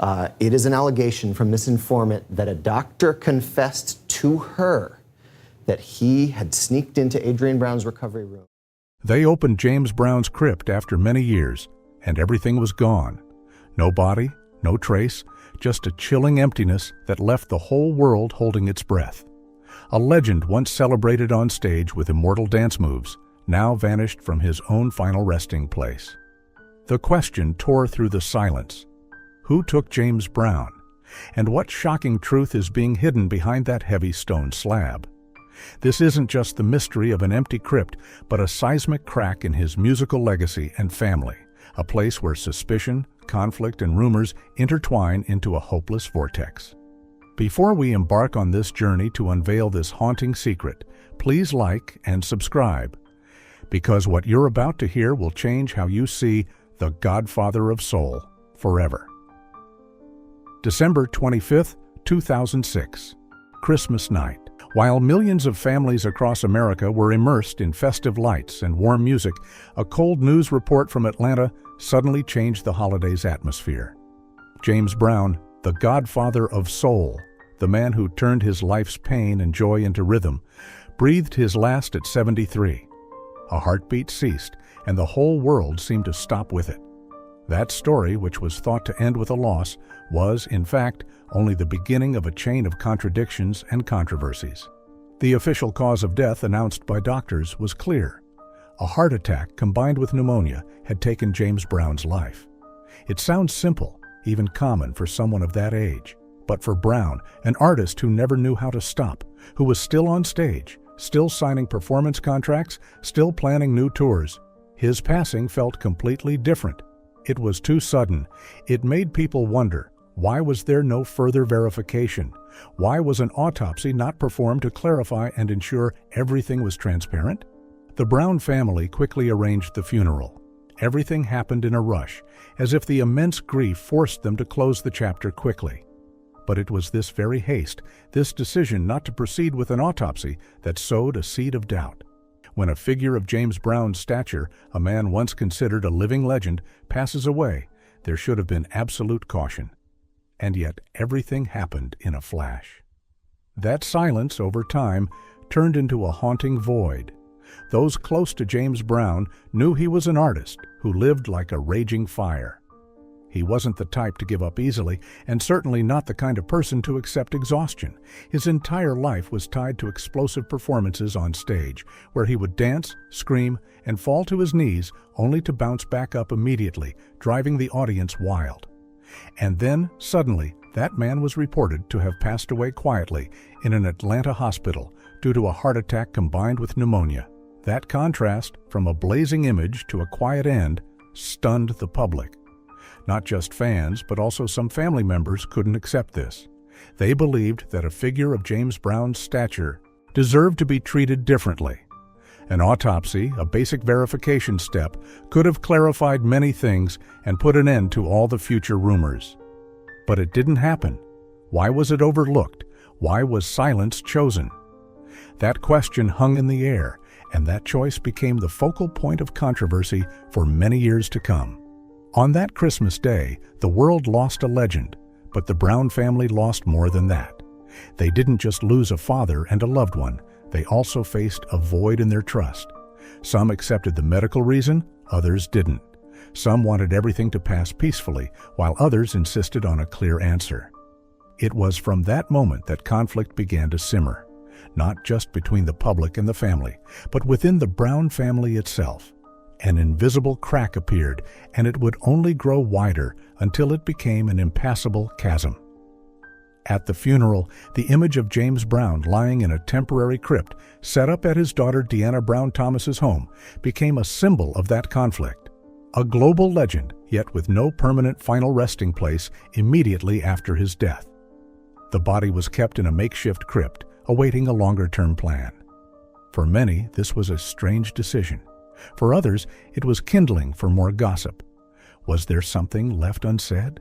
It is an allegation from this informant that a doctor confessed to her that he had sneaked into Adrian Brown's recovery room. They opened James Brown's crypt after many years, and everything was gone. No body, no trace, just a chilling emptiness that left the whole world holding its breath. A legend once celebrated on stage with immortal dance moves, now vanished from his own final resting place. The question tore through the silence. Who took James Brown? And what shocking truth is being hidden behind that heavy stone slab? This isn't just the mystery of an empty crypt, but a seismic crack in his musical legacy and family, a place where suspicion, conflict, and rumors intertwine into a hopeless vortex. Before we embark on this journey to unveil this haunting secret, please like and subscribe, because what you're about to hear will change how you see the Godfather of Soul forever. December 25th, 2006, Christmas night. While millions of families across America were immersed in festive lights and warm music, a cold news report from Atlanta suddenly changed the holiday's atmosphere. James Brown, the Godfather of Soul, the man who turned his life's pain and joy into rhythm, breathed his last at 73. A heartbeat ceased, and the whole world seemed to stop with it. That story, which was thought to end with a loss, was, in fact, only the beginning of a chain of contradictions and controversies. The official cause of death announced by doctors was clear. A heart attack combined with pneumonia had taken James Brown's life. It sounds simple, even common for someone of that age. But for Brown, an artist who never knew how to stop, who was still on stage, still signing performance contracts, still planning new tours, his passing felt completely different. It was too sudden. It made people wonder, why was there no further verification? Why was an autopsy not performed to clarify and ensure everything was transparent? The Brown family quickly arranged the funeral. Everything happened in a rush, as if the immense grief forced them to close the chapter quickly. But it was this very haste, this decision not to proceed with an autopsy, that sowed a seed of doubt. When a figure of James Brown's stature, a man once considered a living legend, passes away, there should have been absolute caution. And yet everything happened in a flash. That silence, over time, turned into a haunting void. Those close to James Brown knew he was an artist who lived like a raging fire. He wasn't the type to give up easily, and certainly not the kind of person to accept exhaustion. His entire life was tied to explosive performances on stage, where he would dance, scream, and fall to his knees only to bounce back up immediately, driving the audience wild. And then, suddenly, that man was reported to have passed away quietly in an Atlanta hospital due to a heart attack combined with pneumonia. That contrast, from a blazing image to a quiet end, stunned the public. Not just fans, but also some family members couldn't accept this. They believed that a figure of James Brown's stature deserved to be treated differently. An autopsy, a basic verification step, could have clarified many things and put an end to all the future rumors. But it didn't happen. Why was it overlooked? Why was silence chosen? That question hung in the air, and that choice became the focal point of controversy for many years to come. On that Christmas day, the world lost a legend, but the Brown family lost more than that. They didn't just lose a father and a loved one, they also faced a void in their trust. Some accepted the medical reason, others didn't. Some wanted everything to pass peacefully, while others insisted on a clear answer. It was from that moment that conflict began to simmer, not just between the public and the family, but within the Brown family itself. An invisible crack appeared, and it would only grow wider until it became an impassable chasm. At the funeral, the image of James Brown lying in a temporary crypt set up at his daughter Deanna Brown Thomas's home became a symbol of that conflict. A global legend, yet with no permanent final resting place immediately after his death. The body was kept in a makeshift crypt, awaiting a longer-term plan. For many, this was a strange decision. For others, it was kindling for more gossip. Was there something left unsaid?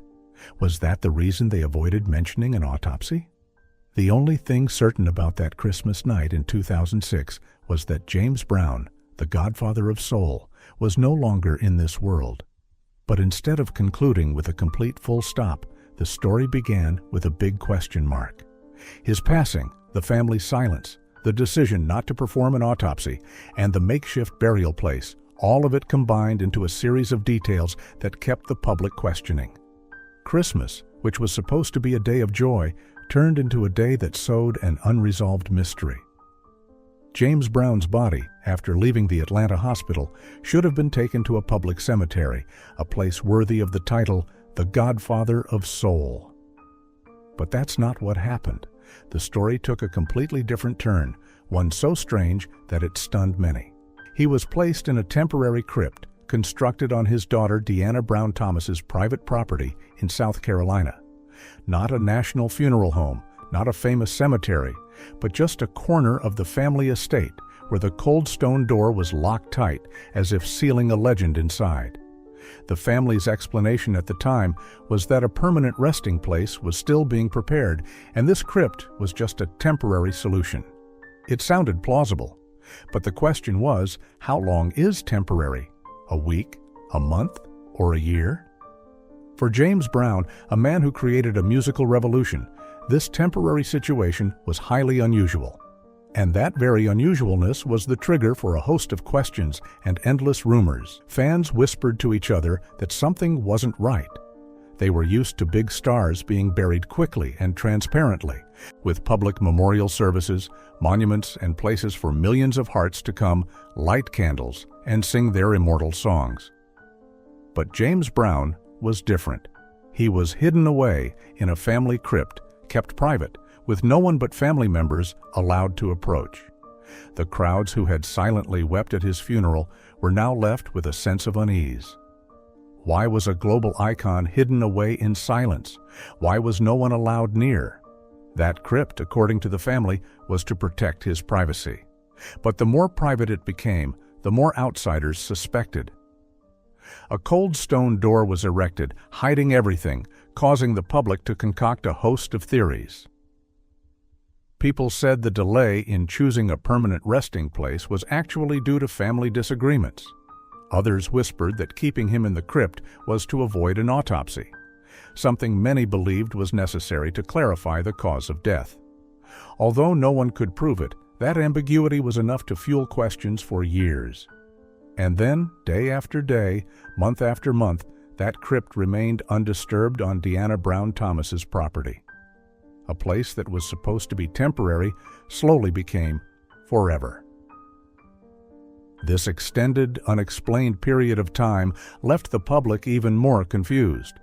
Was that the reason they avoided mentioning an autopsy? The only thing certain about that Christmas night in 2006 was that James Brown, the Godfather of Soul, was no longer in this world. But instead of concluding with a complete full stop, The story began with a big question mark. His passing, the family's silence, the decision not to perform an autopsy, and the makeshift burial place, all of it combined into a series of details that kept the public questioning. Christmas, which was supposed to be a day of joy, turned into a day that sowed an unresolved mystery. James Brown's body, after leaving the Atlanta hospital, should have been taken to a public cemetery, a place worthy of the title, the Godfather of Soul. But that's not what happened. The story took a completely different turn, one so strange that it stunned many. He was placed in a temporary crypt constructed on his daughter Deanna Brown Thomas's private property in South Carolina. Not a national funeral home, not a famous cemetery, but just a corner of the family estate where the cold stone door was locked tight as if sealing a legend inside. The family's explanation at the time was that a permanent resting place was still being prepared, and this crypt was just a temporary solution. It sounded plausible, but the question was, how long is temporary? A week? A month? Or a year? For James Brown, a man who created a musical revolution, this temporary situation was highly unusual. And that very unusualness was the trigger for a host of questions and endless rumors. Fans whispered to each other that something wasn't right. They were used to big stars being buried quickly and transparently, with public memorial services, monuments, and places for millions of hearts to come, light candles, and sing their immortal songs. But James Brown was different. He was hidden away in a family crypt, kept private, with no one but family members allowed to approach. The crowds who had silently wept at his funeral were now left with a sense of unease. Why was a global icon hidden away in silence? Why was no one allowed near? That crypt, according to the family, was to protect his privacy. But the more private it became, the more outsiders suspected. A cold stone door was erected, hiding everything, causing the public to concoct a host of theories. People said the delay in choosing a permanent resting place was actually due to family disagreements. Others whispered that keeping him in the crypt was to avoid an autopsy, something many believed was necessary to clarify the cause of death. Although no one could prove it, that ambiguity was enough to fuel questions for years. And then, day after day, month after month, that crypt remained undisturbed on Deanna Brown Thomas's property. A place that was supposed to be temporary slowly became forever. This extended, unexplained period of time left the public even more confused.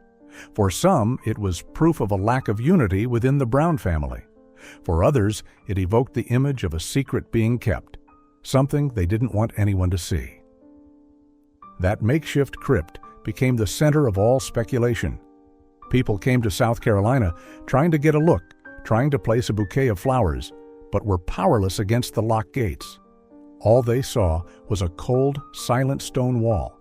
For some, it was proof of a lack of unity within the Brown family. For others, it evoked the image of a secret being kept, something they didn't want anyone to see. That makeshift crypt became the center of all speculation. People came to South Carolina trying to get a look, trying to place a bouquet of flowers, but were powerless against the locked gates. All they saw was a cold, silent stone wall,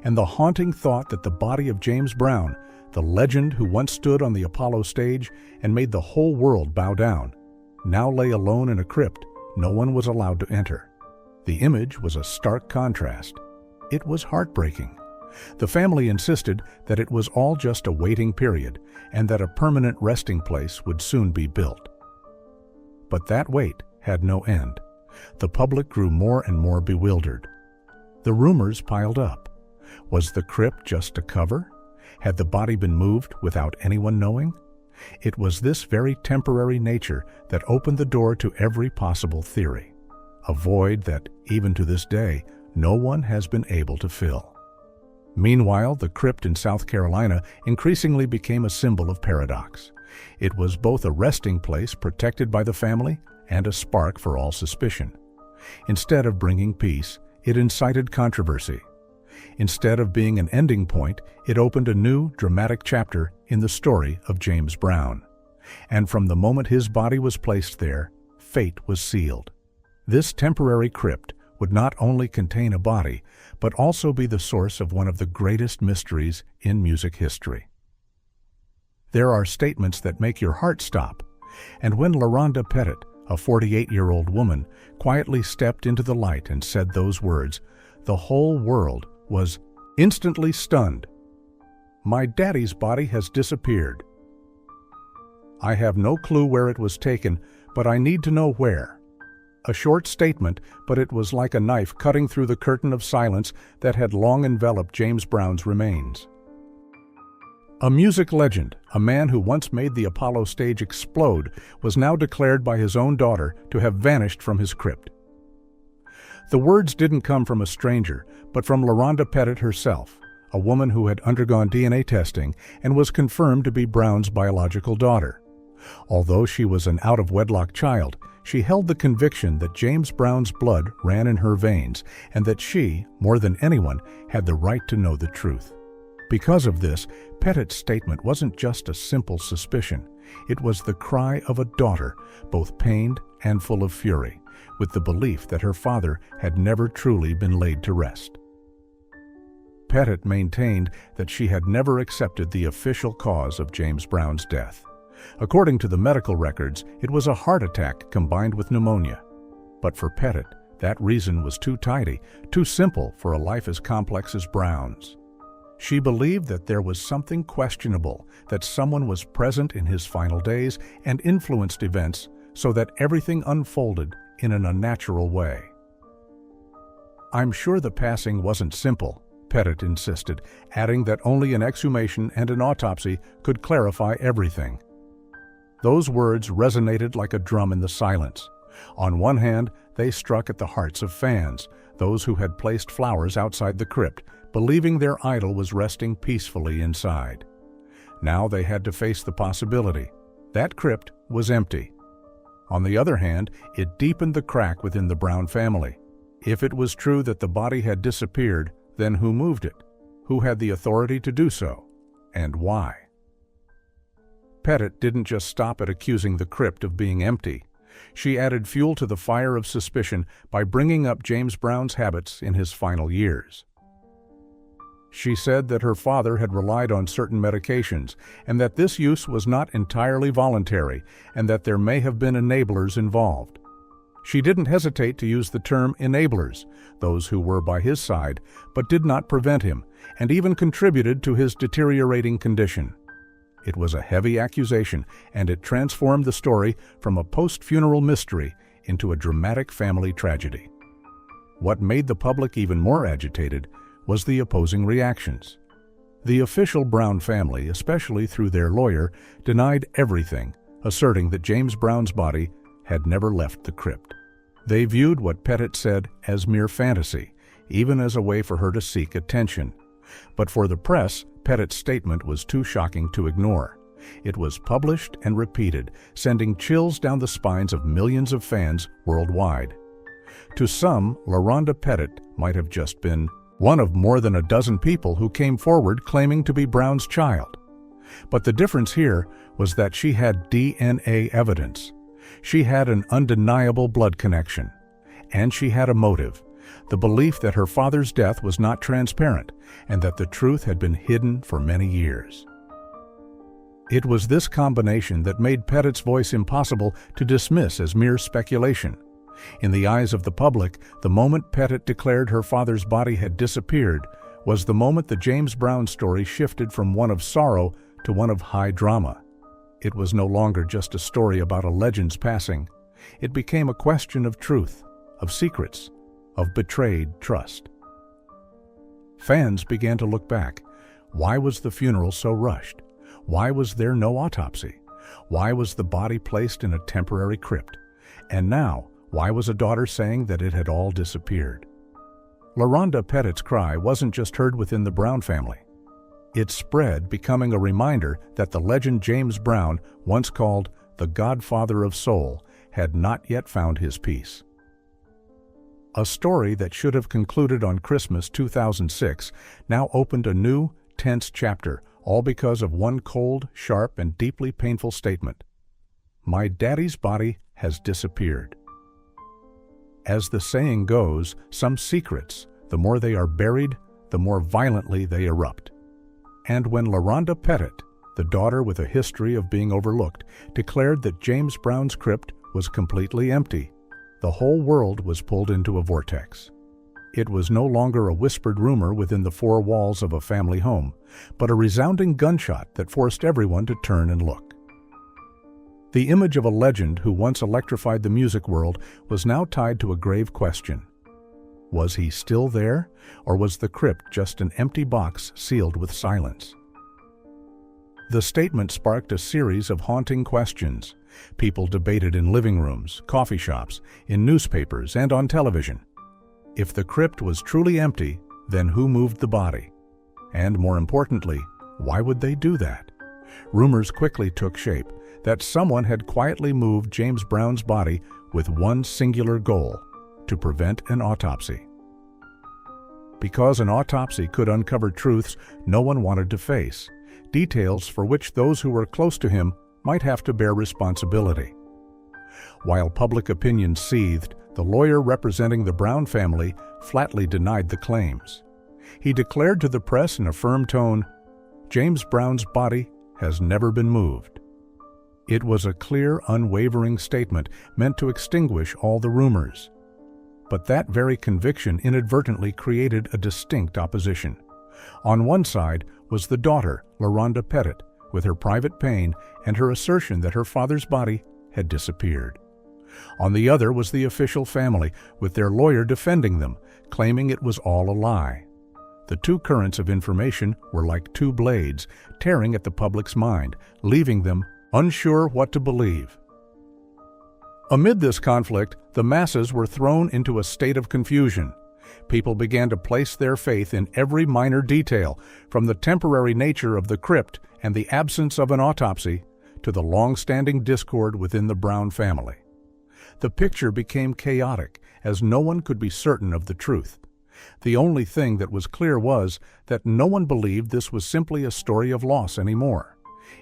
and the haunting thought that the body of James Brown, the legend who once stood on the Apollo stage and made the whole world bow down, now lay alone in a crypt no one was allowed to enter. The image was a stark contrast. It was heartbreaking. The family insisted that it was all just a waiting period and that a permanent resting place would soon be built. But that wait had no end. The public grew more and more bewildered. The rumors piled up. Was the crypt just a cover? Had the body been moved without anyone knowing? It was this very temporary nature that opened the door to every possible theory, a void that, even to this day, no one has been able to fill. Meanwhile, the crypt in South Carolina increasingly became a symbol of paradox. It was both a resting place protected by the family and a spark for all suspicion. Instead of bringing peace, it incited controversy. Instead of being an ending point, it opened a new, dramatic chapter in the story of James Brown. And from the moment his body was placed there, fate was sealed. This temporary crypt would not only contain a body, but also be the source of one of the greatest mysteries in music history. There are statements that make your heart stop, and when LaRhonda Pettit, a 48-year-old woman, quietly stepped into the light and said those words, the whole world was instantly stunned. "My daddy's body has disappeared. I have no clue where it was taken, but I need to know where. A short statement, but it was like a knife cutting through the curtain of silence that had long enveloped James Brown's remains. A music legend, a man who once made the Apollo stage explode, was now declared by his own daughter to have vanished from his crypt. The words didn't come from a stranger, but from LaRhonda Pettit herself, a woman who had undergone DNA testing and was confirmed to be Brown's biological daughter. Although she was an out-of-wedlock child, she held the conviction that James Brown's blood ran in her veins and that she, more than anyone, had the right to know the truth. Because of this, Pettit's statement wasn't just a simple suspicion. It was the cry of a daughter, both pained and full of fury, with the belief that her father had never truly been laid to rest. Pettit maintained that she had never accepted the official cause of James Brown's death. According to the medical records, it was a heart attack combined with pneumonia. But for Pettit, that reason was too tidy, too simple for a life as complex as Brown's. She believed that there was something questionable, that someone was present in his final days and influenced events so that everything unfolded in an unnatural way. "I'm sure the passing wasn't simple," Pettit insisted, adding that only an exhumation and an autopsy could clarify everything. Those words resonated like a drum in the silence. On one hand, they struck at the hearts of fans, those who had placed flowers outside the crypt, believing their idol was resting peacefully inside. Now they had to face the possibility. That crypt was empty. On the other hand, it deepened the crack within the Brown family. If it was true that the body had disappeared, then who moved it? Who had the authority to do so? And why? Pettit didn't just stop at accusing the crypt of being empty. She added fuel to the fire of suspicion by bringing up James Brown's habits in his final years. She said that her father had relied on certain medications and that this use was not entirely voluntary and that there may have been enablers involved. She didn't hesitate to use the term enablers, those who were by his side but did not prevent him and even contributed to his deteriorating condition. It was a heavy accusation, and it transformed the story from a post-funeral mystery into a dramatic family tragedy. What made the public even more agitated was the opposing reactions. The official Brown family, especially through their lawyer, denied everything, asserting that James Brown's body had never left the crypt. They viewed what Pettit said as mere fantasy, even as a way for her to seek attention. But for the press, Pettit's statement was too shocking to ignore. It was published and repeated, sending chills down the spines of millions of fans worldwide. To some, LaRhonda Pettit might have just been one of more than a dozen people who came forward claiming to be Brown's child. But the difference here was that she had DNA evidence. She had an undeniable blood connection. And she had a motive, the belief that her father's death was not transparent and that the truth had been hidden for many years. It was this combination that made Pettit's voice impossible to dismiss as mere speculation. In the eyes of the public, the moment Pettit declared her father's body had disappeared was the moment the James Brown story shifted from one of sorrow to one of high drama. It was no longer just a story about a legend's passing. It became a question of truth, of secrets, of betrayed trust. Fans began to look back. Why was the funeral so rushed? Why was there no autopsy? Why was the body placed in a temporary crypt? And now, why was a daughter saying that it had all disappeared? LaRhonda Pettit's cry wasn't just heard within the Brown family. It spread, becoming a reminder that the legend James Brown, once called the Godfather of Soul, had not yet found his peace. A story that should have concluded on Christmas 2006 now opened a new, tense chapter, all because of one cold, sharp, and deeply painful statement. My daddy's body has disappeared. As the saying goes, some secrets, the more they are buried, the more violently they erupt. And when LaRhonda Pettit, the daughter with a history of being overlooked, declared that James Brown's crypt was completely empty, the whole world was pulled into a vortex. It was no longer a whispered rumor within the four walls of a family home, but a resounding gunshot that forced everyone to turn and look. The image of a legend who once electrified the music world was now tied to a grave question. Was he still there, or was the crypt just an empty box sealed with silence? The statement sparked a series of haunting questions. People debated in living rooms, coffee shops, in newspapers, and on television. If the crypt was truly empty, then who moved the body? And more importantly, why would they do that? Rumors quickly took shape that someone had quietly moved James Brown's body with one singular goal: to prevent an autopsy. Because an autopsy could uncover truths no one wanted to face, details for which those who were close to him might have to bear responsibility. While public opinion seethed, the lawyer representing the Brown family flatly denied the claims. He declared to the press in a firm tone, "James Brown's body has never been moved." It was a clear, unwavering statement meant to extinguish all the rumors. But that very conviction inadvertently created a distinct opposition. On one side was the daughter, LaRhonda Pettit, with her private pain and her assertion that her father's body had disappeared. On the other was the official family, with their lawyer defending them, claiming it was all a lie. The two currents of information were like two blades, tearing at the public's mind, leaving them unsure what to believe. Amid this conflict, the masses were thrown into a state of confusion. People began to place their faith in every minor detail, from the temporary nature of the crypt and the absence of an autopsy to the long-standing discord within the Brown family. The picture became chaotic, as no one could be certain of the truth. The only thing that was clear was that no one believed this was simply a story of loss anymore.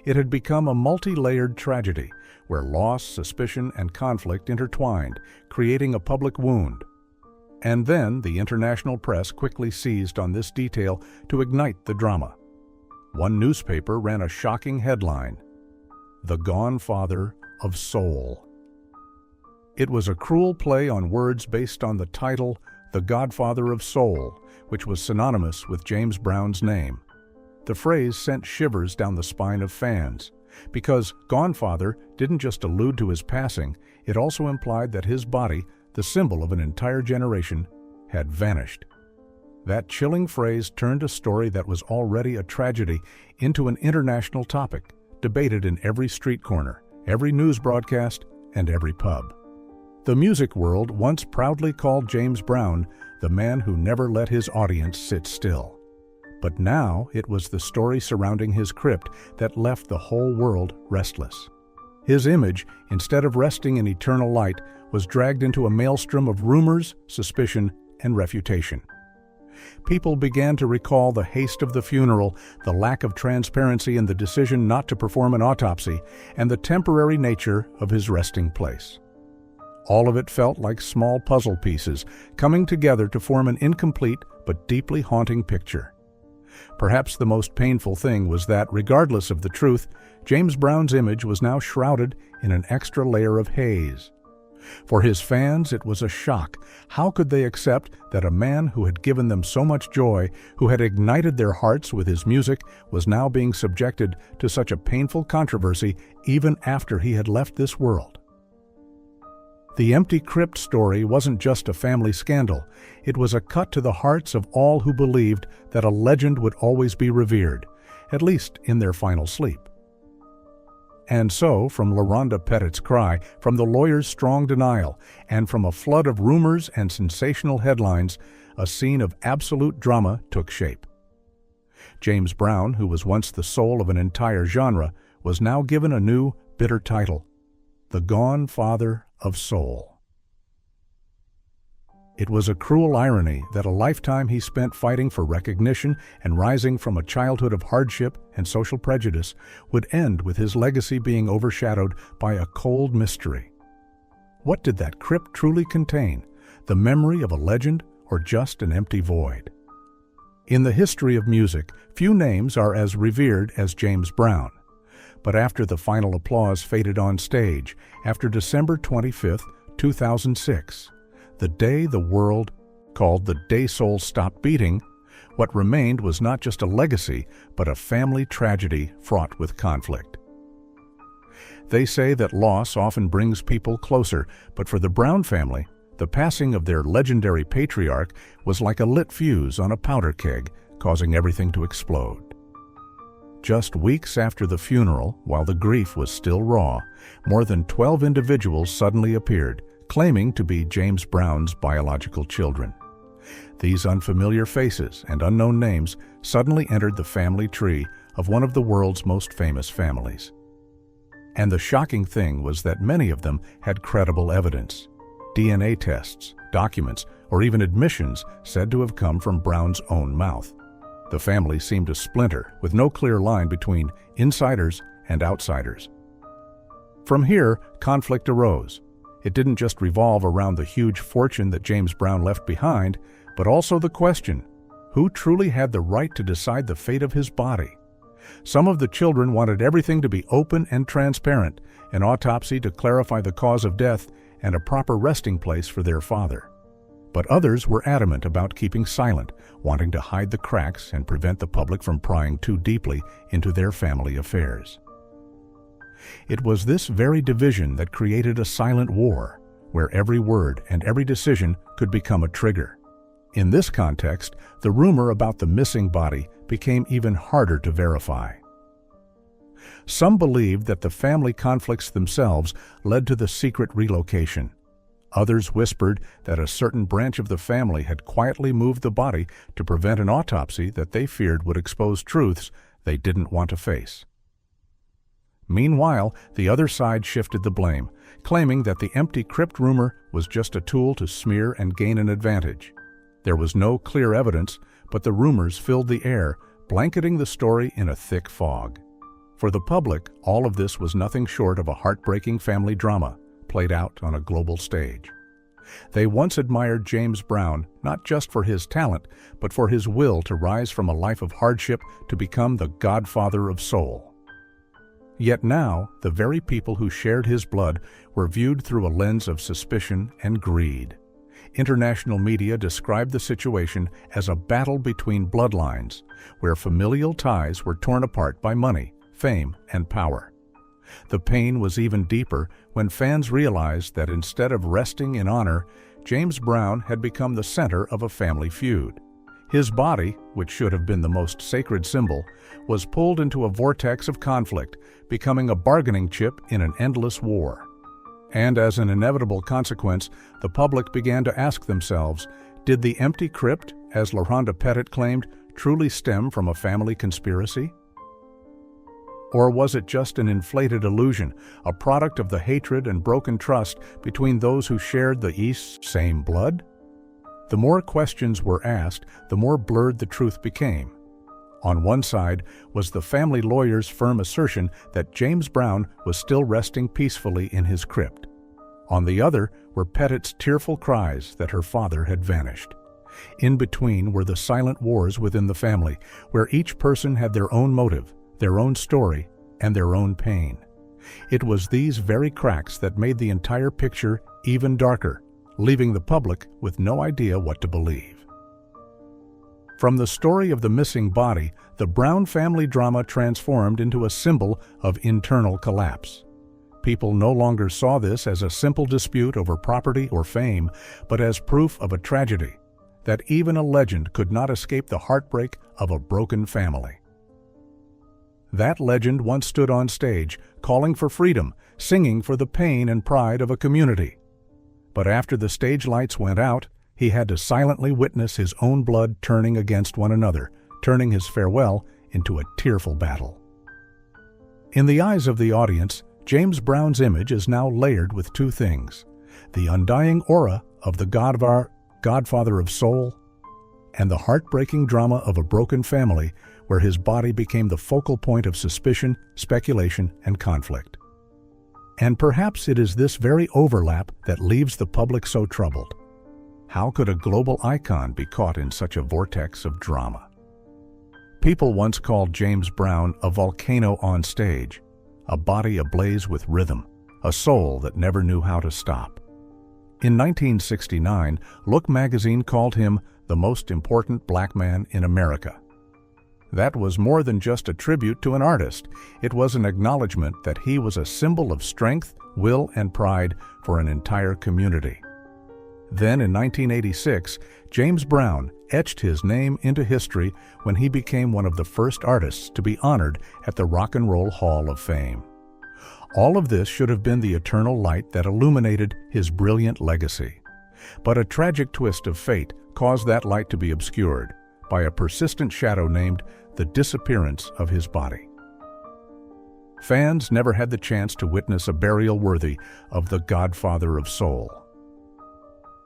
It had become a multi-layered tragedy, where loss, suspicion, and conflict intertwined, creating a public wound. And then the international press quickly seized on this detail to ignite the drama. One newspaper ran a shocking headline: "The Gone Father of Soul." It was a cruel play on words based on the title, "The Godfather of Soul," which was synonymous with James Brown's name. The phrase sent shivers down the spine of fans, because Gone Father didn't just allude to his passing, it also implied that his body, the symbol of an entire generation, had vanished. That chilling phrase turned a story that was already a tragedy into an international topic, debated in every street corner, every news broadcast, and every pub. The music world once proudly called James Brown the man who never let his audience sit still. But now it was the story surrounding his crypt that left the whole world restless. His image, instead of resting in eternal light, was dragged into a maelstrom of rumors, suspicion, and refutation. People began to recall the haste of the funeral, the lack of transparency in the decision not to perform an autopsy, and the temporary nature of his resting place. All of it felt like small puzzle pieces coming together to form an incomplete but deeply haunting picture. Perhaps the most painful thing was that, regardless of the truth, James Brown's image was now shrouded in an extra layer of haze. For his fans, it was a shock. How could they accept that a man who had given them so much joy, who had ignited their hearts with his music, was now being subjected to such a painful controversy even after he had left this world? The empty crypt story wasn't just a family scandal. It was a cut to the hearts of all who believed that a legend would always be revered, at least in their final sleep. And so, from LaRhonda Pettit's cry, from the lawyer's strong denial, and from a flood of rumors and sensational headlines, a scene of absolute drama took shape. James Brown, who was once the soul of an entire genre, was now given a new, bitter title: The Gone Father of Soul. It was a cruel irony that a lifetime he spent fighting for recognition and rising from a childhood of hardship and social prejudice would end with his legacy being overshadowed by a cold mystery. What did that crypt truly contain? The memory of a legend or just an empty void? In the history of music, few names are as revered as James Brown. But after the final applause faded on stage, after December 25, 2006, the day the world called the day soul stopped beating, what remained was not just a legacy, but a family tragedy fraught with conflict. They say that loss often brings people closer, but for the Brown family, the passing of their legendary patriarch was like a lit fuse on a powder keg, causing everything to explode. Just weeks after the funeral, while the grief was still raw, more than 12 individuals suddenly appeared, claiming to be James Brown's biological children. These unfamiliar faces and unknown names suddenly entered the family tree of one of the world's most famous families. And the shocking thing was that many of them had credible evidence. DNA tests, documents, or even admissions said to have come from Brown's own mouth. The family seemed to splinter, with no clear line between insiders and outsiders. From here, conflict arose. It didn't just revolve around the huge fortune that James Brown left behind, but also the question, who truly had the right to decide the fate of his body? Some of the children wanted everything to be open and transparent, an autopsy to clarify the cause of death, and a proper resting place for their father. But others were adamant about keeping silent, wanting to hide the cracks and prevent the public from prying too deeply into their family affairs. It was this very division that created a silent war, where every word and every decision could become a trigger. In this context, the rumor about the missing body became even harder to verify. Some believed that the family conflicts themselves led to the secret relocation. Others whispered that a certain branch of the family had quietly moved the body to prevent an autopsy that they feared would expose truths they didn't want to face. Meanwhile, the other side shifted the blame, claiming that the empty crypt rumor was just a tool to smear and gain an advantage. There was no clear evidence, but the rumors filled the air, blanketing the story in a thick fog. For the public, all of this was nothing short of a heartbreaking family drama, played out on a global stage. They once admired James Brown not just for his talent, but for his will to rise from a life of hardship to become the godfather of soul. Yet now, the very people who shared his blood were viewed through a lens of suspicion and greed. International media described the situation as a battle between bloodlines, where familial ties were torn apart by money, fame, and power. The pain was even deeper when fans realized that instead of resting in honor, James Brown had become the center of a family feud. His body, which should have been the most sacred symbol, was pulled into a vortex of conflict, becoming a bargaining chip in an endless war. And as an inevitable consequence, the public began to ask themselves, did the empty crypt, as LaRhonda Pettit claimed, truly stem from a family conspiracy? Or was it just an inflated illusion, a product of the hatred and broken trust between those who shared the East's same blood? The more questions were asked, the more blurred the truth became. On one side was the family lawyer's firm assertion that James Brown was still resting peacefully in his crypt. On the other were Pettit's tearful cries that her father had vanished. In between were the silent wars within the family, where each person had their own motive, their own story, and their own pain. It was these very cracks that made the entire picture even darker, leaving the public with no idea what to believe. From the story of the missing body, the Brown family drama transformed into a symbol of internal collapse. People no longer saw this as a simple dispute over property or fame, but as proof of a tragedy, that even a legend could not escape the heartbreak of a broken family. That legend once stood on stage, calling for freedom, singing for the pain and pride of a community. But after the stage lights went out, he had to silently witness his own blood turning against one another, turning his farewell into a tearful battle. In the eyes of the audience, James Brown's image is now layered with two things: the undying aura of the godfather of soul, and the heartbreaking drama of a broken family where his body became the focal point of suspicion, speculation, and conflict. And perhaps it is this very overlap that leaves the public so troubled. How could a global icon be caught in such a vortex of drama? People once called James Brown a volcano on stage, a body ablaze with rhythm, a soul that never knew how to stop. In 1969, Look magazine called him the most important black man in America. That was more than just a tribute to an artist. It was an acknowledgement that he was a symbol of strength, will, and pride for an entire community. Then in 1986, James Brown etched his name into history when he became one of the first artists to be honored at the Rock and Roll Hall of Fame. All of this should have been the eternal light that illuminated his brilliant legacy. But a tragic twist of fate caused that light to be obscured by a persistent shadow named the disappearance of his body. Fans never had the chance to witness a burial worthy of the Godfather of Soul.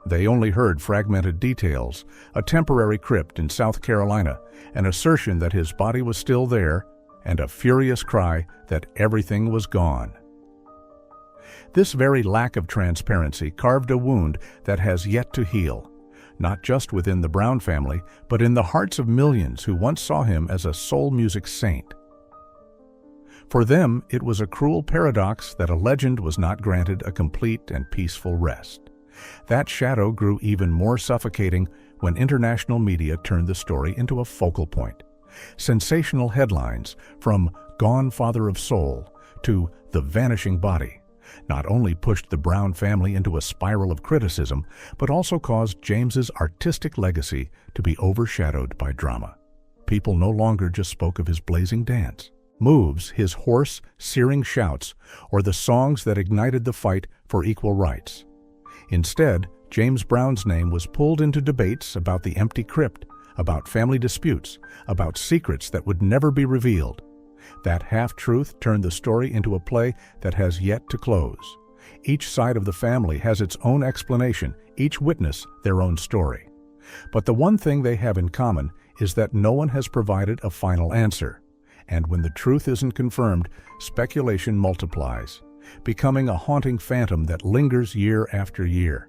They only heard fragmented details, a temporary crypt in South Carolina, an assertion that his body was still there, and a furious cry that everything was gone. This very lack of transparency carved a wound that has yet to heal, not just within the Brown family, but in the hearts of millions who once saw him as a soul music saint. For them, it was a cruel paradox that a legend was not granted a complete and peaceful rest. That shadow grew even more suffocating when international media turned the story into a focal point. Sensational headlines, from "Gone Father of Soul" to "The Vanishing Body," not only pushed the Brown family into a spiral of criticism, but also caused James's artistic legacy to be overshadowed by drama. People no longer just spoke of his blazing dance, moves, his hoarse, searing shouts, or the songs that ignited the fight for equal rights. Instead, James Brown's name was pulled into debates about the empty crypt, about family disputes, about secrets that would never be revealed. That half-truth turned the story into a play that has yet to close. Each side of the family has its own explanation, each witness their own story. But the one thing they have in common is that no one has provided a final answer. And when the truth isn't confirmed, speculation multiplies, becoming a haunting phantom that lingers year after year.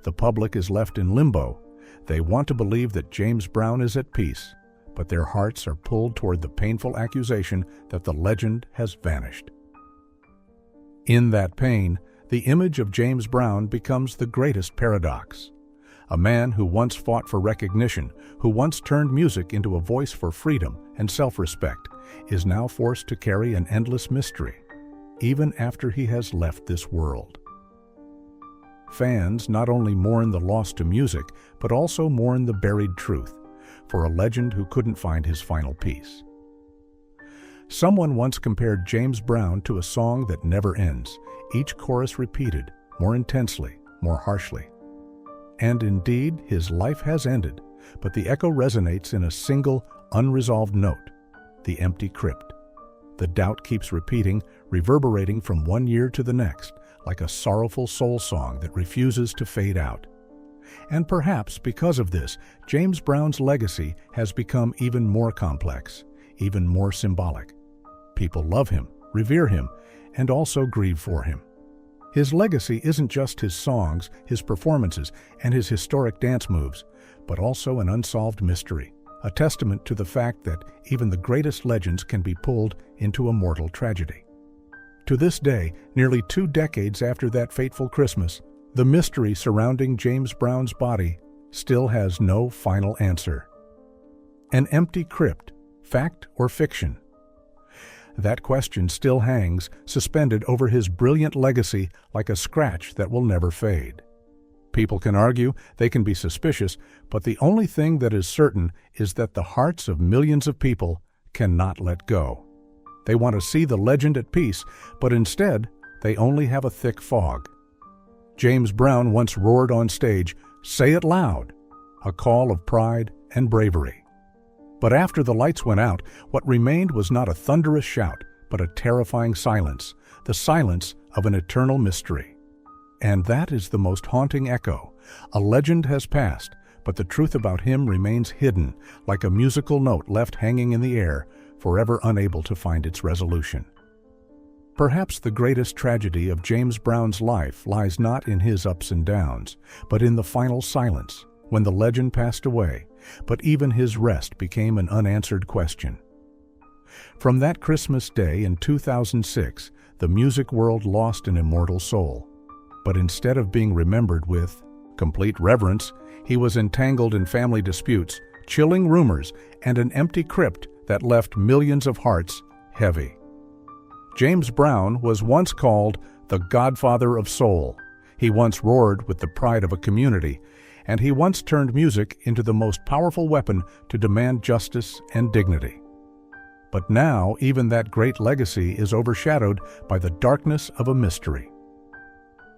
The public is left in limbo. They want to believe that James Brown is at peace, but their hearts are pulled toward the painful accusation that the legend has vanished. In that pain, the image of James Brown becomes the greatest paradox. A man who once fought for recognition, who once turned music into a voice for freedom and self-respect, is now forced to carry an endless mystery, even after he has left this world. Fans not only mourn the loss to music, but also mourn the buried truth, for a legend who couldn't find his final piece. Someone once compared James Brown to a song that never ends, each chorus repeated, more intensely, more harshly. And indeed, his life has ended, but the echo resonates in a single, unresolved note, the empty crypt. The doubt keeps repeating, reverberating from one year to the next, like a sorrowful soul song that refuses to fade out. And perhaps because of this, James Brown's legacy has become even more complex, even more symbolic. People love him, revere him, and also grieve for him. His legacy isn't just his songs, his performances, and his historic dance moves, but also an unsolved mystery, a testament to the fact that even the greatest legends can be pulled into a mortal tragedy. To this day, nearly 2 decades after that fateful Christmas, the mystery surrounding James Brown's body still has no final answer. An empty crypt, fact or fiction? That question still hangs, suspended over his brilliant legacy like a scratch that will never fade. People can argue, they can be suspicious, but the only thing that is certain is that the hearts of millions of people cannot let go. They want to see the legend at peace, but instead, they only have a thick fog. James Brown once roared on stage, "Say it loud," a call of pride and bravery. But after the lights went out, what remained was not a thunderous shout, but a terrifying silence, the silence of an eternal mystery. And that is the most haunting echo. A legend has passed, but the truth about him remains hidden, like a musical note left hanging in the air, forever unable to find its resolution. Perhaps the greatest tragedy of James Brown's life lies not in his ups and downs, but in the final silence, when the legend passed away, but even his rest became an unanswered question. From that Christmas day in 2006, the music world lost an immortal soul. But instead of being remembered with complete reverence, he was entangled in family disputes, chilling rumors, and an empty crypt that left millions of hearts heavy. James Brown was once called the Godfather of Soul. He once roared with the pride of a community, and he once turned music into the most powerful weapon to demand justice and dignity. But now, even that great legacy is overshadowed by the darkness of a mystery.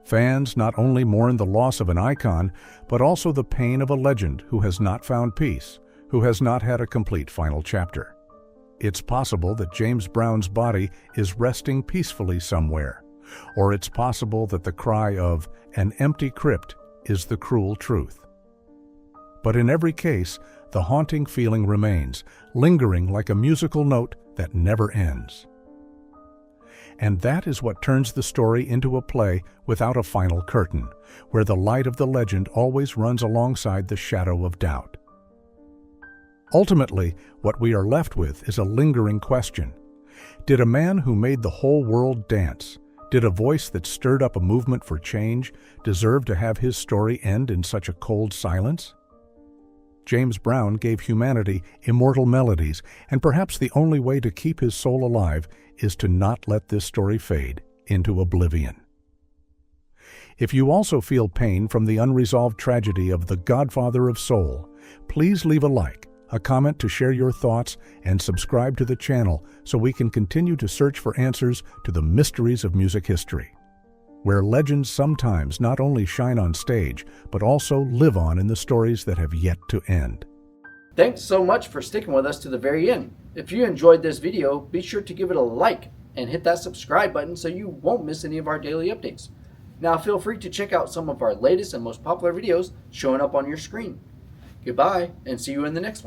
Fans not only mourn the loss of an icon, but also the pain of a legend who has not found peace, who has not had a complete final chapter. It's possible that James Brown's body is resting peacefully somewhere, or it's possible that the cry of an empty crypt is the cruel truth. But in every case, the haunting feeling remains, lingering like a musical note that never ends. And that is what turns the story into a play without a final curtain, where the light of the legend always runs alongside the shadow of doubt. Ultimately, what we are left with is a lingering question. Did a man who made the whole world dance, did a voice that stirred up a movement for change, deserve to have his story end in such a cold silence? James Brown gave humanity immortal melodies, and perhaps the only way to keep his soul alive is to not let this story fade into oblivion. If you also feel pain from the unresolved tragedy of the Godfather of Soul, please leave a like, a comment to share your thoughts, and subscribe to the channel so we can continue to search for answers to the mysteries of music history, where legends sometimes not only shine on stage, but also live on in the stories that have yet to end. Thanks so much for sticking with us to the very end. If you enjoyed this video, be sure to give it a like and hit that subscribe button so you won't miss any of our daily updates. Now feel free to check out some of our latest and most popular videos showing up on your screen. Goodbye, and see you in the next one.